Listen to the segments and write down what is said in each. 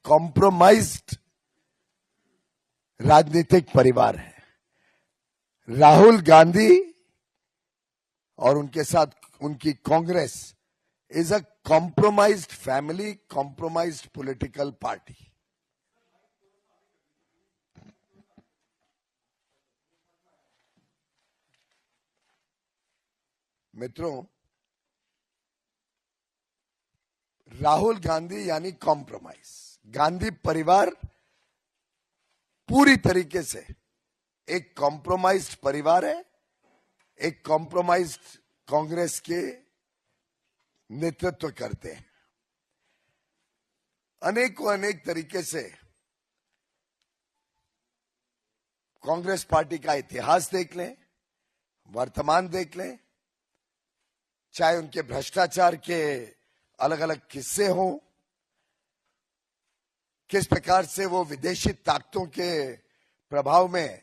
Compromised राजनीतिक परिवार है। राहुल गांधी और उनके साथ उनकी Congress is a compromised family, compromised political party. मित्रों, राहुल गांधी यानी कॉम्प्रोमाइज। गांधी परिवार पूरी तरीके से एक कॉम्प्रोमाइज्ड परिवार है, एक कॉम्प्रोमाइज्ड कांग्रेस के नेतृत्व करते हैं। अनेक तरीके से कांग्रेस पार्टी का इतिहास देख लें, वर्तमान देख लें, चाहे उनके भ्रष्टाचार के अलग अलग किस्से हों, किस प्रकार से वो विदेशी ताकतों के प्रभाव में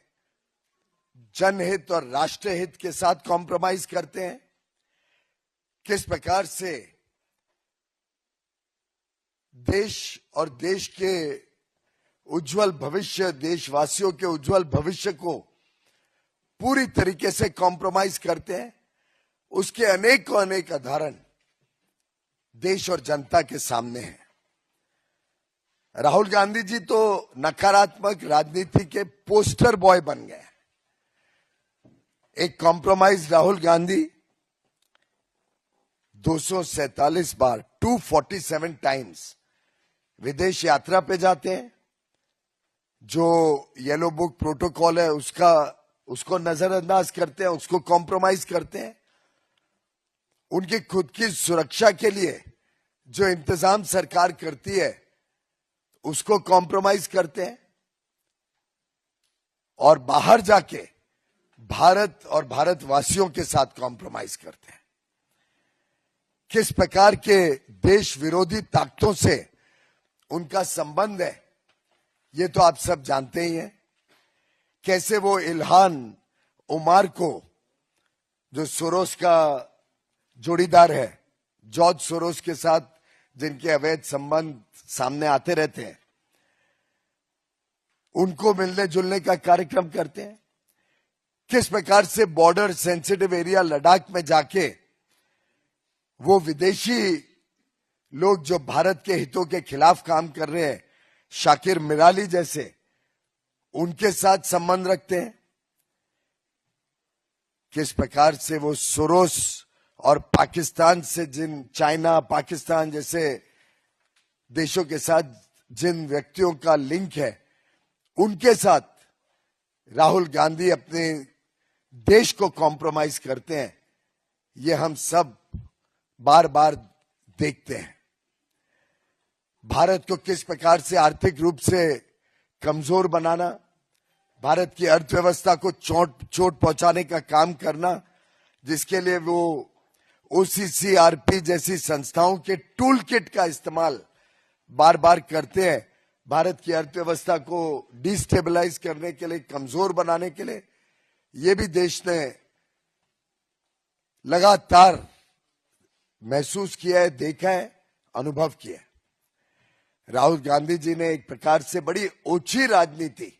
जनहित और राष्ट्रहित के साथ कॉम्प्रोमाइज करते हैं, किस प्रकार से देश और देश के उज्जवल भविष्य, देशवासियों के उज्जवल भविष्य को पूरी तरीके से कॉम्प्रोमाइज करते हैं, उसके अनेक उदाहरण देश और जनता के सामने हैं। राहुल गांधी जी तो नकारात्मक राजनीति के पोस्टर बॉय बन गए। एक कॉम्प्रोमाइज राहुल गांधी 247 बार 247 टाइम्स विदेश यात्रा पे जाते हैं। जो येलो बुक प्रोटोकॉल है उसको नजरअंदाज करते हैं, उसको कॉम्प्रोमाइज करते हैं। उनकी खुद की सुरक्षा के लिए जो इंतजाम सरकार करती है उसको कॉम्प्रोमाइज करते हैं, और बाहर जाके भारत और भारतवासियों के साथ कॉम्प्रोमाइज करते हैं। किस प्रकार के देश विरोधी ताकतों से उनका संबंध है ये तो आप सब जानते ही हैं। कैसे वो इल्हान उमार को, जो सोरोस का जोड़ीदार है, जॉर्ज सोरोस के साथ जिनके अवैध संबंध सामने आते रहते हैं, उनको मिलने जुलने का कार्यक्रम करते हैं। किस प्रकार से बॉर्डर सेंसिटिव एरिया लद्दाख में जाके वो विदेशी लोग जो भारत के हितों के खिलाफ काम कर रहे हैं, शाकिर मिराली जैसे, उनके साथ संबंध रखते हैं। किस प्रकार से वो सोरोस और पाकिस्तान से चाइना, पाकिस्तान जैसे देशों के साथ जिन व्यक्तियों का लिंक है, उनके साथ राहुल गांधी अपने देश को कॉम्प्रोमाइज करते हैं, ये हम सब बार बार देखते हैं। भारत को किस प्रकार से आर्थिक रूप से कमजोर बनाना, भारत की अर्थव्यवस्था को चोट पहुंचाने का काम करना, जिसके लिए वो ओसीसीआरपी जैसी संस्थाओं के टूल किट का इस्तेमाल बार बार करते हैं, भारत की अर्थव्यवस्था को डिस्टेबलाइज करने के लिए, कमजोर बनाने के लिए। ये भी देश ने लगातार महसूस किया है, देखा है, अनुभव किया है। राहुल गांधी जी ने एक प्रकार से बड़ी ओछी राजनीति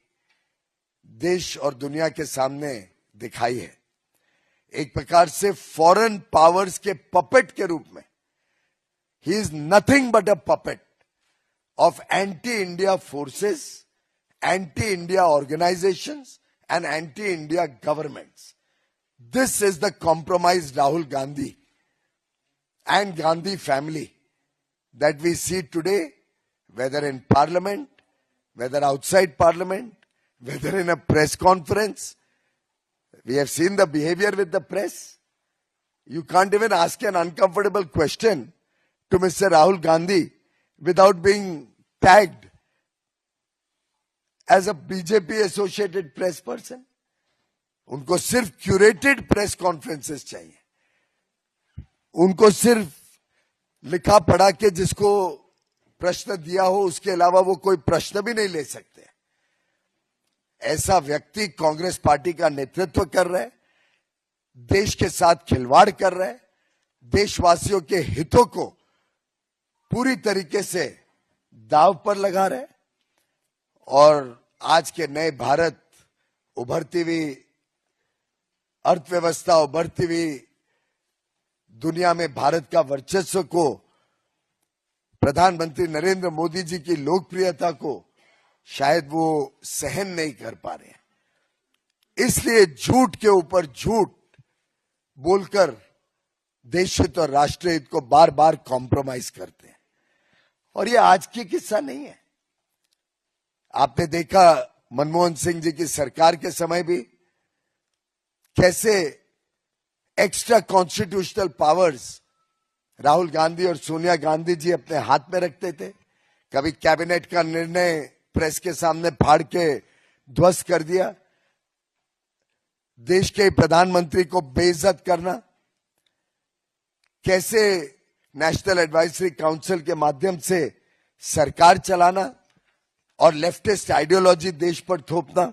देश और दुनिया के सामने दिखाई है। एक प्रकार से फॉरेन पावर्स के पपेट के रूप में he is nothing but a puppet of anti India forces, anti India organisations and anti-India governments. This is the compromised Rahul Gandhi and Gandhi family that we see today, whether in parliament, whether outside parliament, whether in a press conference. We have seen the behavior with the press. You can't even ask an uncomfortable question to Mr. Rahul Gandhi without being tagged as a BJP associated press person. उनको सिर्फ curated press conferences चाहिए, उनको सिर्फ लिखा पढ़ा के जिसको प्रश्न दिया हो उसके अलावा वो कोई प्रश्न भी नहीं ले सकते। ऐसा व्यक्ति कांग्रेस पार्टी का नेतृत्व कर रहा है, देश के साथ खिलवाड़ कर रहा है, देशवासियों के हितों को पूरी तरीके से दांव पर लगा रहे हैं और आज के नए भारत, उभरती हुई अर्थव्यवस्था, उभरती हुई दुनिया में भारत का वर्चस्व को, प्रधानमंत्री नरेंद्र मोदी जी की लोकप्रियता को शायद वो सहन नहीं कर पा रहे हैं। इसलिए झूठ के ऊपर झूठ बोलकर देश हित और राष्ट्र हित को बार बार कॉम्प्रोमाइज करते हैं। और ये आज की किस्सा नहीं है। आपने देखा मनमोहन सिंह जी की सरकार के समय भी कैसे extra constitutional powers Rahul Gandhi और सोनिया गांधी जी अपने हाथ में रखते थे। कभी कैबिनेट का निर्णय प्रेस के सामने फाड़ के ध्वस्त कर दिया, देश के प्रधानमंत्री को बेइज्जत करना, कैसे नेशनल एडवाइजरी काउंसिल के माध्यम से सरकार चलाना और लेफ्टिस्ट आइडियोलॉजी देश पर थोपना।